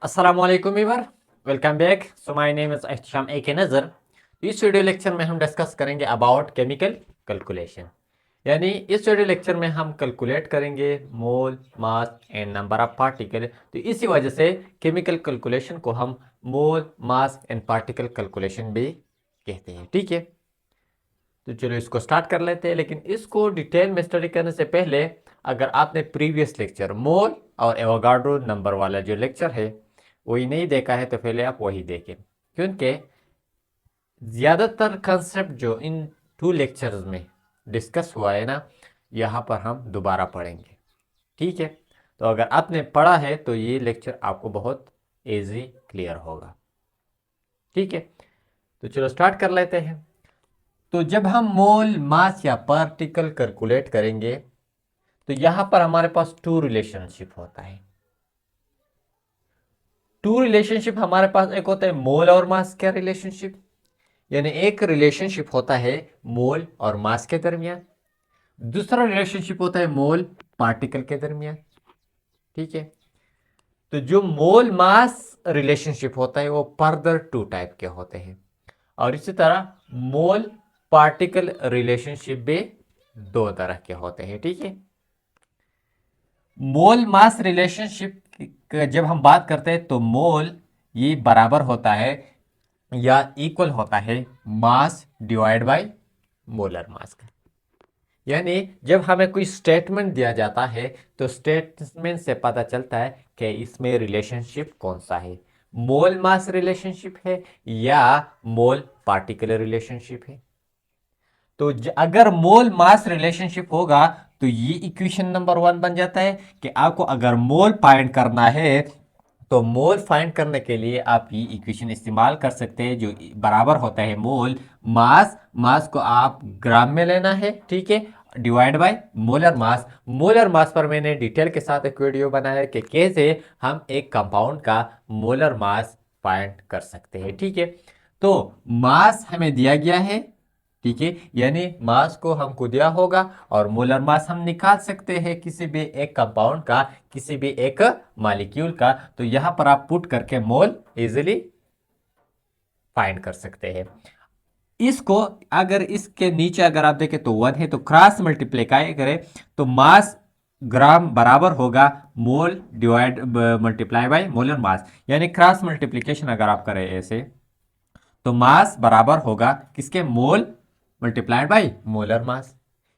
अस्सलाम वालेकुम viewer, welcome back. So my name is Ehtesham A K Nazar. इस वीडियो लेक्चर में हम डिस्कस करेंगे अबाउट केमिकल कैलकुलेशन। यानी इस वीडियो लेक्चर में हम कैलकुलेट करेंगे mole, mass and number of particle. तो इसी वजह से केमिकल कैलकुलेशन को हम mole, mass and particle calculation भी कहते हैं। ठीक है, तो चलो इसको स्टार्ट कर लेते हैं। लेकिन इसको डिटेल में स्टडी करने से पहले अगर आपने प्रीवियस लेक्चर मोल और एवोगाड्रो नंबर वाला जो लेक्चर है वही नहीं देखा है तो पहले आप वही देखें, क्योंकि ज़्यादातर कंसेप्ट जो इन टू लेक्चर्स में डिस्कस हुआ है ना, यहाँ पर हम दोबारा पढ़ेंगे। ठीक है, तो अगर आपने पढ़ा है तो ये लेक्चर आपको बहुत इजी क्लियर होगा। ठीक है, तो चलो स्टार्ट कर लेते हैं। तो जब हम मोल, मास या पार्टिकल कैलकुलेट करेंगे तो यहां पर हमारे पास टू रिलेशनशिप होता है। टू रिलेशनशिप हमारे पास एक होता है मोल और मास का रिलेशनशिप, यानी एक रिलेशनशिप होता है मोल और मास के दरमियान। दूसरा रिलेशनशिप होता है मोल पार्टिकल के दरमियान। ठीक है, तो जो मोल मास रिलेशनशिप होता है वो फर्दर टू टाइप के होते हैं, और इसी तरह मोल पार्टिकल रिलेशनशिप भी दो तरह के होते हैं। ठीक है, मोल मास रिलेशनशिप जब हम बात करते हैं तो मोल ये बराबर होता है या इक्वल होता है mass divide by molar mass का। यानी जब हमें कोई स्टेटमेंट दिया जाता है तो स्टेटमेंट से पता चलता है कि इसमें रिलेशनशिप कौन सा है, मोल मास रिलेशनशिप है या मोल पार्टिकुलर रिलेशनशिप है। तो अगर मोल मास रिलेशनशिप होगा तो ये इक्वेशन नंबर वन बन जाता है कि आपको अगर मोल फाइंड करना है तो मोल फाइंड करने के लिए आप ये इक्वेशन इस्तेमाल कर सकते हैं जो बराबर होता है मोल मास। मास को आप ग्राम में लेना है, ठीक है, divide by molar mass. Molar mass पर मैंने डिटेल के साथ एक वीडियो बनाया है कि कैसे हम एक कंपाउंड का मोलर मास फाइंड कर सकते हैं। ठीक है, तो मास हमें दिया गया है, ठीक है, यानी मास को हमको दिया होगा और मोलर मास हम निकाल सकते हैं किसी भी एक कंपाउंड का, किसी भी एक मॉलिक्यूल का। तो यहां पर आप पुट करके मोल इजीली फाइंड कर सकते हैं। इसको अगर इसके नीचे अगर आप देखें तो वन है, तो क्रॉस मल्टीप्लाई करें तो मास ग्राम बराबर होगा मोल divide multiply by molar mass. यानी क्रॉस मल्टीप्लीकेशन अगर आप करें ऐसे तो मास बराबर होगा किसके, मोल मल्टीप्लाइड बाय मोलर मास।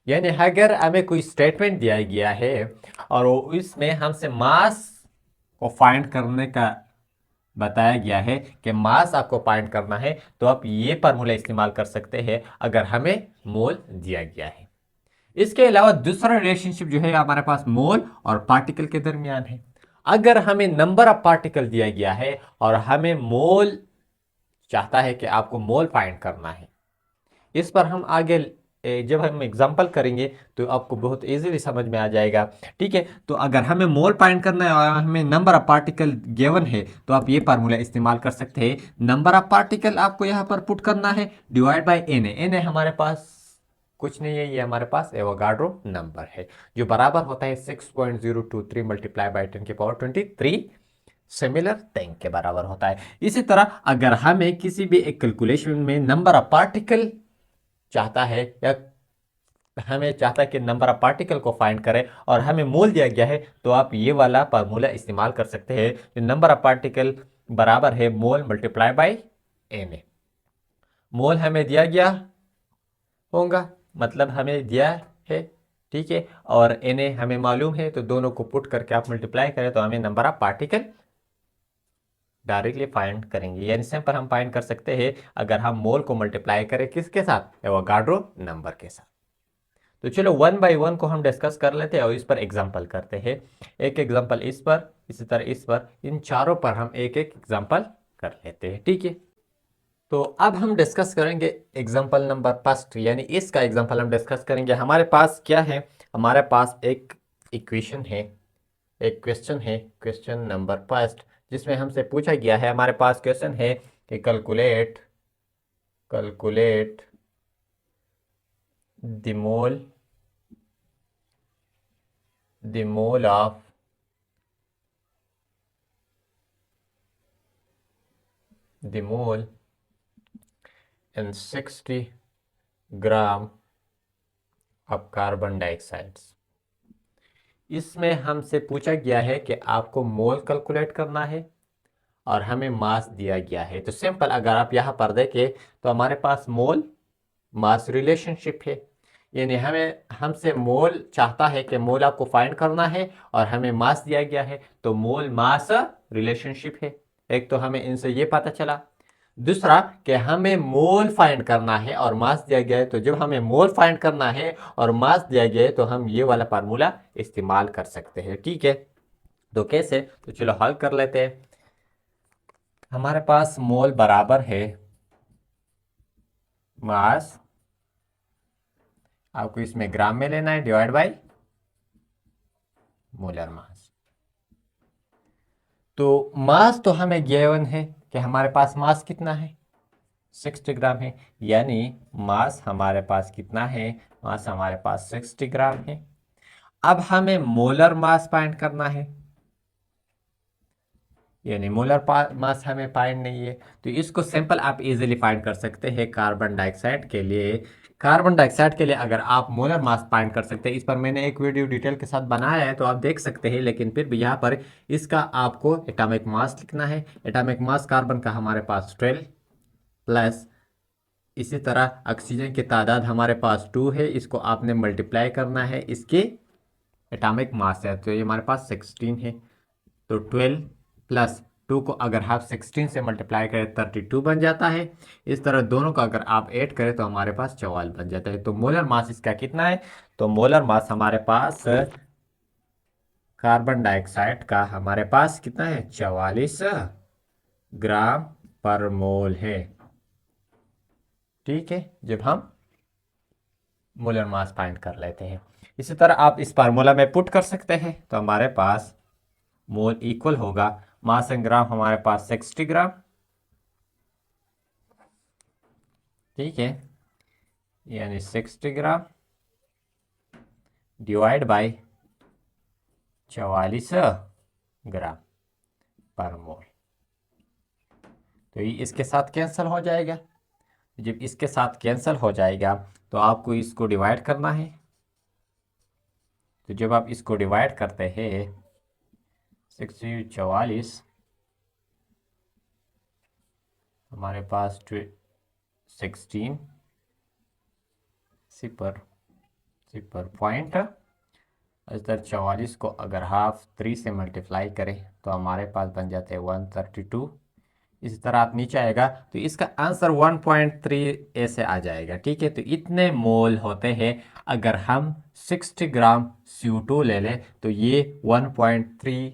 यानी अगर हमें कोई स्टेटमेंट दिया गया है और वो इसमें हमसे मास को फाइंड करने का बताया गया है कि मास आपको फाइंड करना है, तो आप ये फार्मूला इस्तेमाल कर सकते हैं अगर हमें मोल दिया गया है। इसके अलावा दूसरा रिलेशनशिप जो है हमारे पास मोल और पार्टिकल के दरमियान है। अगर हमें नंबर ऑफ पार्टिकल दिया गया है और हमें मोल चाहता है कि आपको मोल फाइंड करना है, इस पर हम आगे जब हम एग्जांपल करेंगे तो आपको बहुत इजीली समझ में आ जाएगा। ठीक है, तो अगर हमें मोल फाइंड करना है और हमें नंबर ऑफ पार्टिकल गिवन है तो आप ये फार्मूला इस्तेमाल कर सकते हैं। नंबर ऑफ पार्टिकल आपको यहाँ पर पुट करना है डिवाइड बाय एन है। एन है हमारे पास कुछ नहीं है, ये हमारे पास एवोगाड्रो नंबर है जो बराबर होता है 6.023 मल्टीप्लाई बाय 10 की पावर 23 सिमिलर थिंग के बराबर होता है। इसी तरह अगर हमें किसी भी एक कैलकुलेशन में नंबर ऑफ पार्टिकल चाहता है या हमें चाहता है कि नंबर ऑफ पार्टिकल को फाइंड करें और हमें मोल दिया गया है, तो आप ये वाला फार्मूला इस्तेमाल कर सकते हैं जो नंबर ऑफ पार्टिकल बराबर है मोल मल्टीप्लाई बाय एन ए। मोल हमें दिया गया होगा, मतलब हमें दिया है, ठीक है, और एन ए हमें मालूम है, तो दोनों को पुट करके आप मल्टीप्लाई करें तो हमें number of particle directly find करेंगे। यानी सिंपल हम फाइंड कर सकते हैं अगर हम मोल को मल्टीप्लाई करें किसके साथ, एवोगाड्रो नंबर के साथ। तो चलो वन बाय वन को हम डिस्कस कर लेते हैं और इस पर एग्जांपल करते हैं। एक एग्जांपल इस पर, इसी तरह इस पर, इन चारों पर हम एक एक एग्जांपल कर लेते हैं। ठीक है, तो अब हम डिस्कस करेंगे एग्जांपल नंबर फर्स्ट, यानी इसका एग्जांपल हम डिस्कस करेंगे। हमारे पास क्या है, हमारे पास एक इक्वेशन है, एक क्वेश्चन है, क्वेश्चन नंबर फर्स्ट, जिसमें हमसे पूछा गया है, हमारे पास क्वेश्चन है कि calculate calculate the mole of the mole in 60 gram of carbon dioxide. इसमें हमसे पूछा गया है कि आपको मोल कैलकुलेट करना है और हमें मास दिया गया है। तो सिंपल, अगर आप यहां पर देखें तो हमारे पास मोल मास रिलेशनशिप है, यानी हमें हमसे मोल चाहता है कि मोल आपको फाइंड करना है और हमें मास दिया गया है, तो मोल मास रिलेशनशिप है। एक तो हमें इनसे ये पता चला। दूसरा कि हमें मोल फाइंड करना है और मास दिया गया है, तो जब हमें मोल फाइंड करना है और मास दिया गया है तो हम ये वाला फार्मूला इस्तेमाल कर सकते हैं। ठीक है, तो कैसे? तो चलो हल कर लेते हैं। हमारे पास मोल बराबर है मास, आपको इसमें ग्राम में लेना है, डिवाइड बाय मोलर मास। तो मास तो हमें गिवन है कि हमारे पास मास कितना है, 60 ग्राम है, यानी मास हमारे पास कितना है, मास हमारे पास 60 ग्राम है। अब हमें मोलर मास फाइंड करना है, यानी मोलर मास हमें फाइंड नहीं है, तो इसको सिंपल आप इजीली फाइंड कर सकते हैं कार्बन डाइऑक्साइड के लिए। कार्बन डाइऑक्साइड के लिए अगर आप मोलर मास फाइंड कर सकते हैं, इस पर मैंने एक वीडियो डिटेल के साथ बनाया है तो आप देख सकते हैं, लेकिन फिर भी यहाँ पर इसका आपको एटॉमिक मास लिखना है। एटॉमिक मास कार्बन का हमारे पास 12 प्लस, इसी तरह ऑक्सीजन की तादाद हमारे पास 2 है, इसको आपने मल्टीप्लाई करना है इसके एटॉमिक मास है, तो ये हमारे पास 16 है। तो 12 प्लस 2 को अगर आप 16 से मल्टीप्लाई करें 32 बन जाता है। इस तरह दोनों का अगर आप ऐड करें तो हमारे पास 44 बन जाता है। तो मोलर मास इसका कितना है? तो मोलर मास हमारे पास कार्बन डाइऑक्साइड का हमारे पास कितना है, 44 ग्राम पर मोल है। ठीक है, जब हम मोलर मास फाइंड कर लेते हैं, इसी तरह आप इस फार्मूला में पुट कर सकते हैं, तो हमारे पास मोल इक्वल होगा मास इन ग्राम हमारे पास 60 ग्राम। ठीक है, यानी 60 ग्राम डिवाइड बाय 44 ग्राम पर मोल। तो ये इसके साथ कैंसिल हो जाएगा। जब इसके साथ कैंसिल हो जाएगा तो आपको इसको डिवाइड करना है। तो जब आप इसको डिवाइड करते हैं 44, हमारे पास 16 सिपर सिपर पॉइंट, इस तरह 44 को अगर हाफ 3 से मल्टीप्लाई करें तो हमारे पास बन जाते हैं 132। इसी तरह आप नीचे आएगा तो इसका आंसर 1.3 ऐसे आ जाएगा। ठीक है, तो इतने मोल होते हैं। अगर हम 60 ग्राम CO2 ले लें तो ये 1.3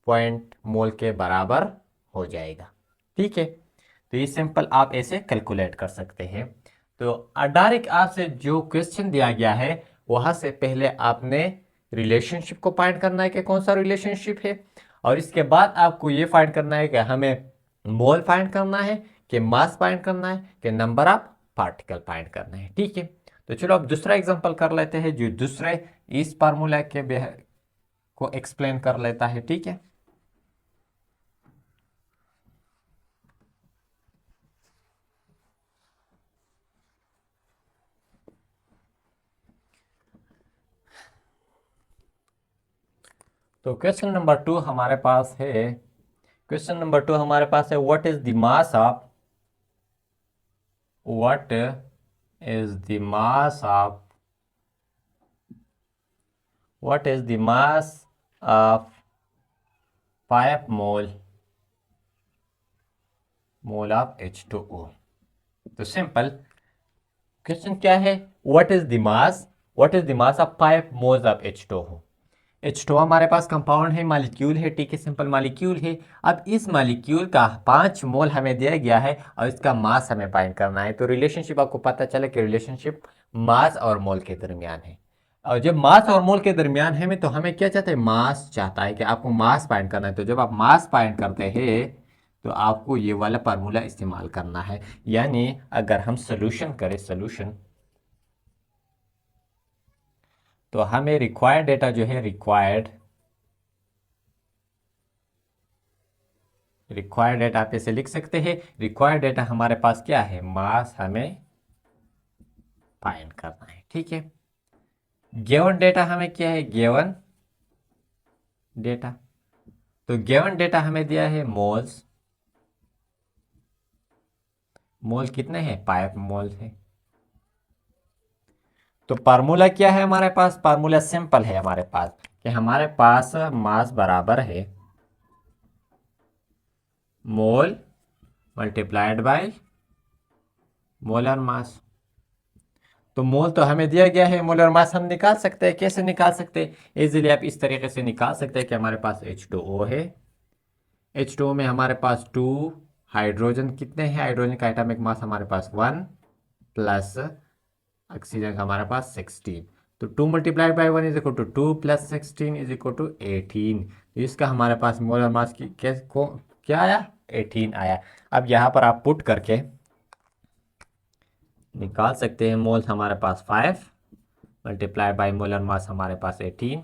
पॉइंट मोल के बराबर हो जाएगा। ठीक है, तो ये सिंपल आप ऐसे कैलकुलेट कर सकते हैं। तो डायरेक्ट आपसे जो क्वेश्चन दिया गया है वहां से पहले आपने रिलेशनशिप को फाइंड करना है कि कौन सा रिलेशनशिप है, और इसके बाद आपको ये फाइंड करना है कि हमें मोल फाइंड करना है कि मास फाइंड करना है कि नंबर ऑफ पार्टिकल फाइंड करना है। ठीक है, तो चलो अब दूसरा एग्जांपल कर लेते हैं जो दूसरे इस फार्मूला के को एक्सप्लेन कर लेता है। ठीक है, तो क्वेश्चन नंबर 2 हमारे पास है। क्वेश्चन नंबर 2 हमारे पास है what is the mass of what is the mass of what is the mass of 5 mole of H2O। तो सिंपल क्वेश्चन क्या है, what is the mass of 5 moles of H2O। H2O हमारे पास compound है, molecule है। ठीक है, simple molecule है। अब इस मॉलिक्यूल का 5 मोल हमें दिया गया है और इसका मास हमें फाइंड करना है। तो रिलेशनशिप आपको पता चला कि रिलेशनशिप मास और मोल के दरमियान है। और जब मास और मोल के दरमियान है में तो हमें क्या चाहते हैं, मास चाहता है कि आपको मास फाइंड करना है। तो जब आप मास फाइंड करते हैं तो आपको ये वाला फार्मूला इस्तेमाल करना है। यानी अगर हम सोल्यूशन करें सोल्यूशन, तो हमें रिक्वायर्ड डेटा जो है रिक्वायर्ड डेटा आप इसे लिख सकते हैं। रिक्वायर्ड डेटा हमारे पास क्या है, मास हमें फाइंड करना है, ठीक है। गिवन डेटा हमें क्या है, गिवन डेटा, तो गिवन डेटा हमें दिया है मोल्स। मोल कितने हैं, 5 मोल है। तो फार्मूला क्या है हमारे पास, फार्मूला सिंपल है हमारे पास कि हमारे पास मास बराबर है मोल मल्टीप्लाइड बाय मोलर मास। तो मोल तो हमें दिया गया है, मोलर मास हम निकाल सकते हैं। कैसे निकाल सकते हैं, इजीली आप इस तरीके से निकाल सकते हैं कि हमारे पास H2O है। H2O में हमारे पास 2 हाइड्रोजन कितने हैं, हाइड्रोजन का एटॉमिक मास हमारे पास 1 प्लस ऑक्सीजन का हमारे पास 16। तो 2 multiplied by 1 is equal to 2 plus 16 is equal to 18। इसका हमारे पास मोलर मास की क्या आया, 18 आया। अब यहाँ पर आप पुट करके निकाल सकते हैं। मोल्स हमारे पास 5 मल्टीप्लाई बाई मोलर मास हमारे पास 18।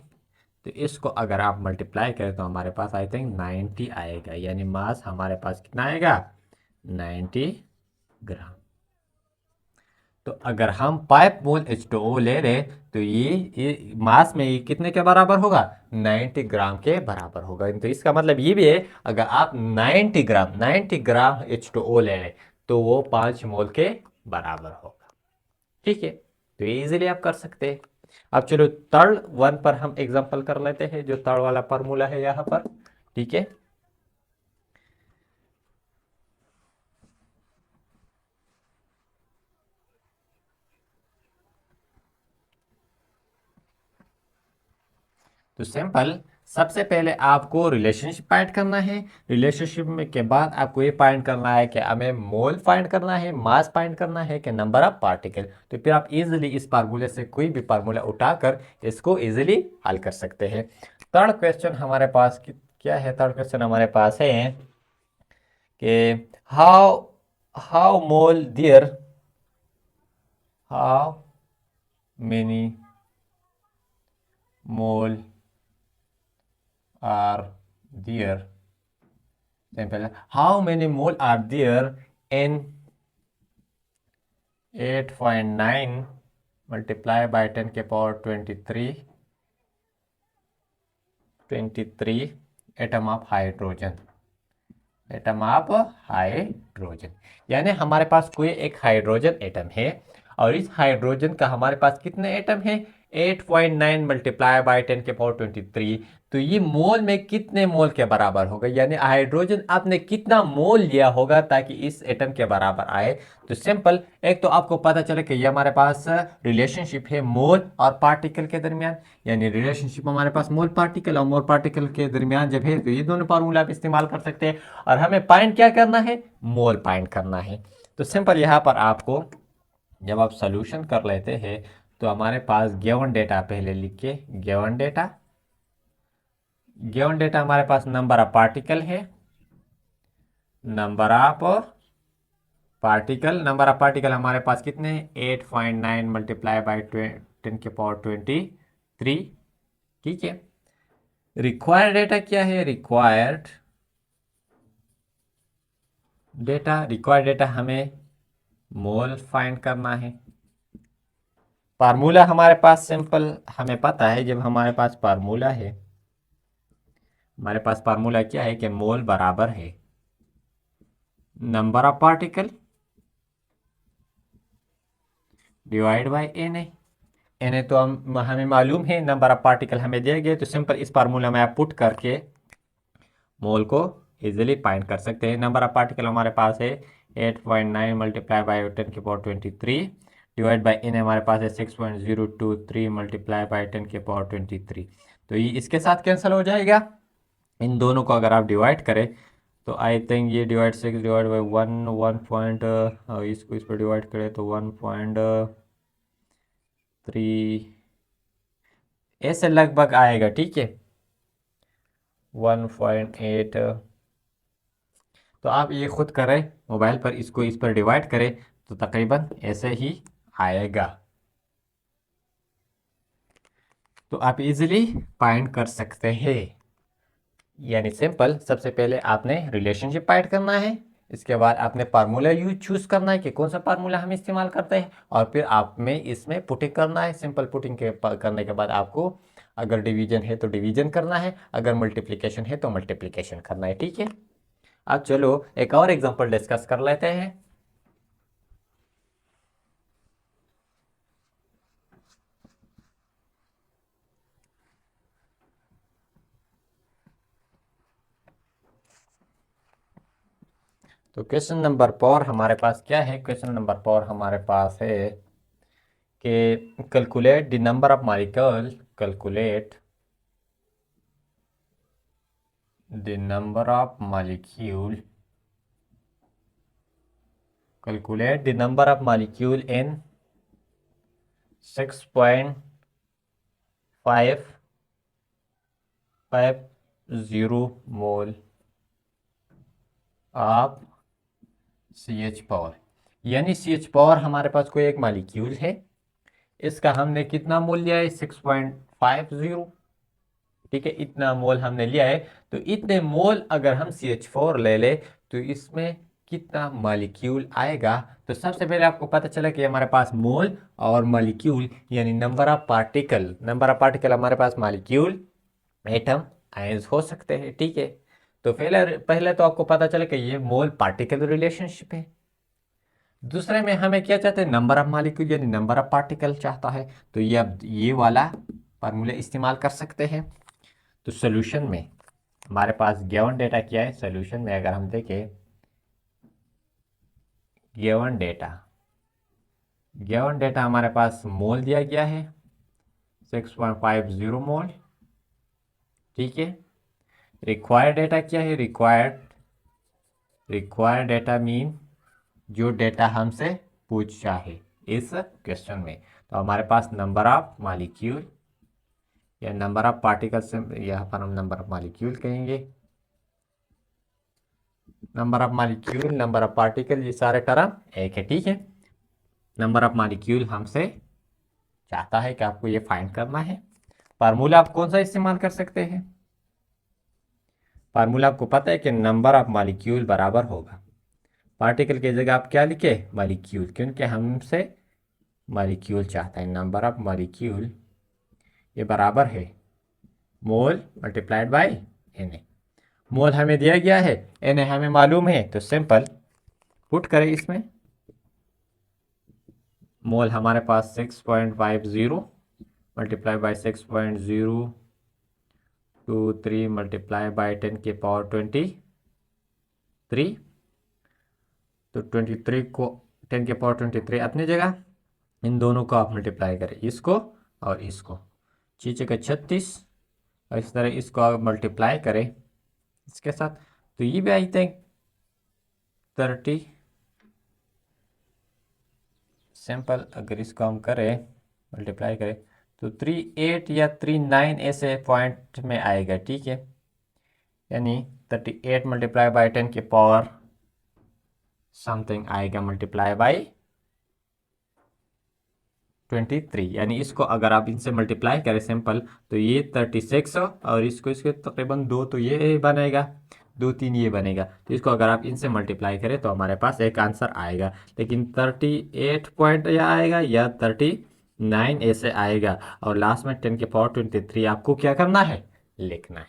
तो इसको अगर आप मल्टीप्लाई करें तो हमारे पास आई थिंक 90 आएगा, यानी मास हमारे पास कितना आएगा, 90 ग्राम। तो अगर हम 5 मोल H2O ले रहे तो ये मास में ये कितने के बराबर होगा, 90 ग्राम के बराबर होगा। तो इसका मतलब ये भी है, अगर आप 90 ग्राम H2O ले लें तो वो 5 मोल के बराबर होगा, ठीक है। तो ये इजीली आप कर सकते हैं। अब चलो थर्ड वन पर हम एग्जांपल कर लेते हैं, जो थर्ड वाला फार्मूला है यहाँ पर, ठीक है। तो सिंपल, सबसे पहले आपको रिलेशनशिप फाइंड करना है। रिलेशनशिप में के बाद आपको ये फाइंड करना है कि हमें मोल फाइंड करना है, मास फाइंड करना है कि नंबर ऑफ पार्टिकल। तो फिर आप इजीली इस फार्मूले से कोई भी फार्मूला उठाकर इसको इजीली हल कर सकते हैं। थर्ड क्वेश्चन हमारे पास क्या है, थर्ड क्वेश्चन हमारे पास है कि how how mole there, how many mole are there, simple, how many mole are there in 8.9 multiply by 10 के power 23 atom of hydrogen, atom of hydrogen. यानी हमारे पास कोई एक हाइड्रोजन एटम है और इस हाइड्रोजन का हमारे पास कितने एटम है, 8.9 मल्टीप्लाई बाई 10 के पावर 23। तो ये मोल में कितने मोल के बराबर होगा, यानी हाइड्रोजन आपने कितना मोल लिया होगा ताकि इस एटम के बराबर आए। तो सिंपल, एक तो आपको पता चले कि ये हमारे पास रिलेशनशिप है मोल और पार्टिकल के दरमियान, यानी रिलेशनशिप हमारे पास मोल पार्टिकल और मोल पार्टिकल के दरमियान जब है तो ये दोनों फार्मूला आप इस्तेमाल कर सकते हैं। और हमें फाइंड क्या करना है, मोल फाइंड करना है। तो सिंपल यहाँ पर आपको जब आप सोल्यूशन कर लेते हैं तो हमारे पास गिवन डेटा पहले लिखिए, गिवन डेटा हमारे पास नंबर ऑफ पार्टिकल है, नंबर ऑफ पार्टिकल हमारे पास कितने हैं, 8.9 मल्टीप्लाई बाई 10 के पावर 23, ठीक है। रिक्वायर्ड डेटा क्या है, रिक्वायर्ड डेटा हमें मोल फाइंड करना है। फार्मूला हमारे पास सिंपल हमें पता है, जब हमारे पास फार्मूला है, हमारे पास फार्मूला क्या है कि मोल बराबर है number of particle divide by N A तो हमें मालूम है, नंबर ऑफ पार्टिकल हमें दिए गए। तो सिंपल इस फार्मूला में आप पुट करके मोल को इजीली फाइंड कर सकते हैं। नंबर ऑफ पार्टिकल हमारे पास है 8.9 मल्टीप्लाई बाई 10 के पावर 23 डिवाइड बाई एन हमारे पास है 6.023 मल्टीप्लाई बाई 10 के पावर 23। तो ये इसके साथ कैंसिल हो जाएगा। इन दोनों को अगर आप डिवाइड करें तो आई थिंक ये डिवाइड 6 डिवाइड बाई 1 पॉइंट, इसको इस पर डिवाइड करें तो 1.3 ऐसे लगभग आएगा, ठीक है, 1.8। तो आप ये खुद करें मोबाइल पर, इसको इस पर डिवाइड करें तो तकरीबन ऐसे ही आएगा। तो आप इजीली फाइंड कर सकते हैं। यानी सिंपल, सबसे पहले आपने रिलेशनशिप फाइंड करना है, इसके बाद आपने फार्मूला यूज चूज करना है कि कौन सा फार्मूला हम इस्तेमाल करते हैं, और फिर आप में इसमें पुटिंग करना है। सिंपल पुटिंग करने के बाद आपको अगर डिवीजन है तो डिवीजन करना है, अगर मल्टीप्लिकेशन है तो मल्टीप्लिकेशन करना है। ठीक है, अब चलो एक और एग्जांपल डिस्कस कर लेते हैं। तो क्वेश्चन नंबर 4 हमारे पास क्या है? क्वेश्चन नंबर 4 हमारे पास है कि calculate the number of molecule, calculate the number of molecule, calculate the number of molecule in 6.550 mole of CH power. यानी CH पावर हमारे पास कोई एक मॉलिक्यूल है, इसका हमने कितना मोल लिया है? 6.50। ठीक है, इतना मोल हमने लिया है, तो इतने मोल अगर हम CH4 ले ले तो इसमें कितना मॉलिक्यूल आएगा? तो सबसे पहले आपको पता चला कि हमारे पास मोल और मॉलिक्यूल यानी number of particle, number of particle हमारे पास मॉलिक्यूल, एटम, आयंस हो सकते हैं। ठीक है, तो पहले पहले तो आपको पता चला कि ये मोल पार्टिकल रिलेशनशिप है। दूसरे में हमें क्या चाहते हैं? नंबर ऑफ मॉलिक्यूल यानी नंबर ऑफ पार्टिकल चाहता है, तो ये अब ये वाला फार्मूला इस्तेमाल कर सकते हैं। तो सोल्यूशन में हमारे पास गिवन डेटा क्या है? सोल्यूशन में अगर हम देखें गिवन डेटा हमारे पास मोल दिया गया है 6.50 मोल। ठीक है, रिक्वायर्ड डेटा क्या है? रिक्वायर्ड डेटा मीन जो डेटा हमसे पूछा है इस क्वेश्चन में। तो हमारे पास नंबर ऑफ मॉलिक्यूल या नंबर ऑफ पार्टिकल से यहाँ पर हम नंबर ऑफ मॉलिक्यूल कहेंगे, number of molecule, number of particle, ये सारे टर्म एक है। ठीक है, नंबर ऑफ मॉलिक्यूल हमसे चाहता है कि आपको ये फाइंड करना है। फार्मूला आप कौन सा इस्तेमाल कर सकते हैं? फार्मूला आपको पता है कि नंबर ऑफ मॉलिक्यूल बराबर होगा, पार्टिकल की जगह आप क्या लिखे? मॉलिक्यूल, क्योंकि हमसे मॉलिक्यूल चाहता है। नंबर ऑफ मॉलिक्यूल ये बराबर है मोल मल्टीप्लाइड बाय Na। मोल हमें दिया गया है, Na हमें मालूम है, तो सिंपल पुट करें इसमें। मोल हमारे पास 6.50 मल्टीप्लाई बाय 6.023 मल्टीप्लाई बाय 10 के पावर 23। तो 23 को 10 के पावर 23 अपनी जगह, इन दोनों को आप मल्टीप्लाई करें, इसको और इसको, चीज़ का 36, और इस तरह इसको आप मल्टीप्लाई करें इसके साथ, तो ये भी आई थिंक 30। सिंपल अगर इसको हम करें मल्टीप्लाई करें तो 38 या 39 ऐसे पॉइंट में आएगा। ठीक है, यानी 38 मल्टीप्लाई बाय 10 के पावर समथिंग आएगा मल्टीप्लाई बाय 23। यानी इसको अगर आप इनसे मल्टीप्लाई करें सिंपल, तो ये 36 और इसको इसके तकरीबन 2, तो ये बनेगा 2 3 ये बनेगा। तो इसको अगर आप इनसे मल्टीप्लाई करें तो हमारे पास एक आंसर आएगा, लेकिन 38 पॉइंट या आएगा या 39 ऐसे आएगा, और लास्ट में 10 के पावर 23 आपको क्या करना है? लिखना है।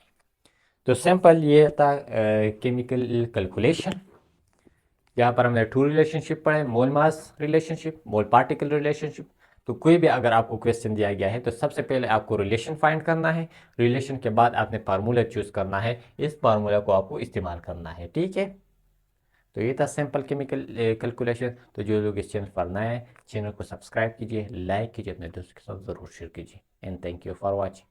तो सिंपल ये था केमिकल कैलकुलेशन। यहाँ पर हमने टू रिलेशनशिप पढ़े, मोल मास रिलेशनशिप, मोल पार्टिकल रिलेशनशिप। तो कोई भी अगर आपको क्वेश्चन दिया गया है तो सबसे पहले आपको रिलेशन फाइंड करना है, रिलेशन के बाद आपने फार्मूला चूज करना है, इस फार्मूला को आपको इस्तेमाल करना है। ठीक है, तो ये था सिंपल केमिकल कैलकुलेशन। तो जो लोग इस चैनल पर नए हैं, चैनल को सब्सक्राइब कीजिए, लाइक कीजिए, अपने दोस्तों के साथ ज़रूर शेयर कीजिए, and thank you for watching.